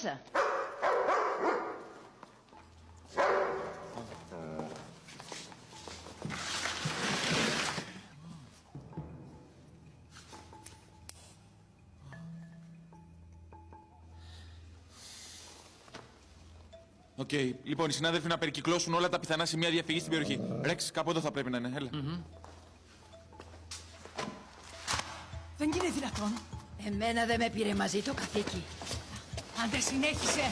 μέσα. Οκ, λοιπόν, οι συνάδελφοι να περικυκλώσουν όλα τα πιθανά σημεία διαφυγής στην περιοχή. Ρεξ, κάπου εδώ θα πρέπει να είναι. Έλα. Δεν είναι δυνατόν. Εμένα δεν με πήρε μαζί το καθήκη. Άντε, συνέχισε.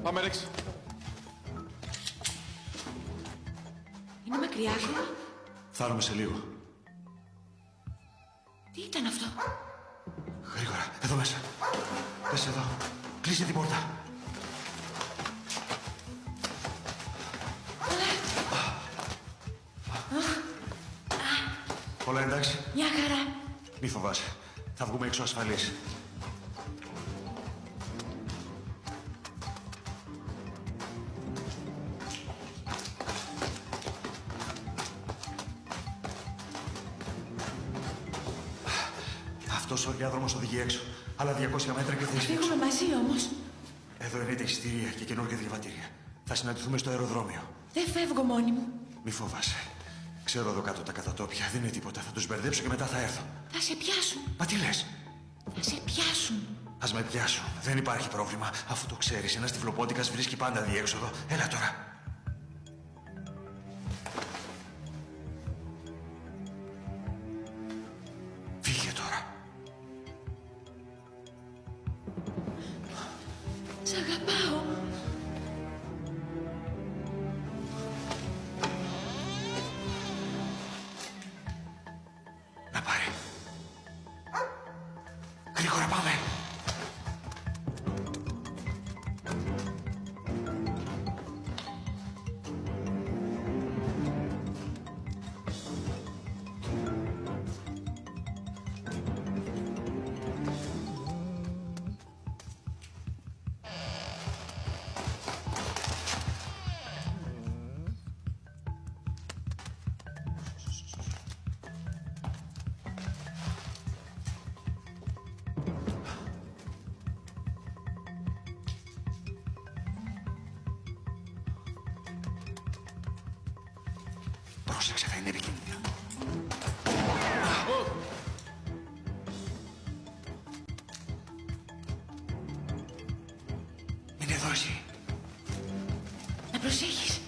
Πάμε, Ρεξ. Είναι μακριά ακόμα. Φτάνουμε σε λίγο. Τι ήταν αυτό? Γρήγορα, εδώ μέσα. Πες εδώ. Κλείσε την πόρτα. Όλα εντάξει. Μια χαρά. Μη φοβάσαι. Θα βγούμε έξω ασφαλείς. Αυτός ο διάδρομος οδηγεί έξω. Άλλα 200 μέτρα και θα είσαι έξω. Φύγουμε μαζί όμως. Εδώ είναι τα εισιτήρια και καινούργια διαβατήρια. Θα συναντηθούμε στο αεροδρόμιο. Δεν φεύγω μόνη μου. Μη φοβάσαι. Ξέρω εδώ κάτω τα κατατόπια. Δεν είναι τίποτα. Θα τους μπερδέψω και μετά θα έρθω. Θα σε πιάσουν. Μα τι λες? Θα σε πιάσουν. Ας με πιάσουν. Δεν υπάρχει πρόβλημα. Αφού το ξέρεις, ένας τυφλοπόντικας βρίσκει πάντα διέξοδο. Έλα τώρα. Φύγε τώρα. Σ' αγαπάω. Να πάρει. Γρήγορα πάμε. Πρόσεξε, θα είναι επικίνδυνο. Είναι εδώ εσύ. Να προσέχεις.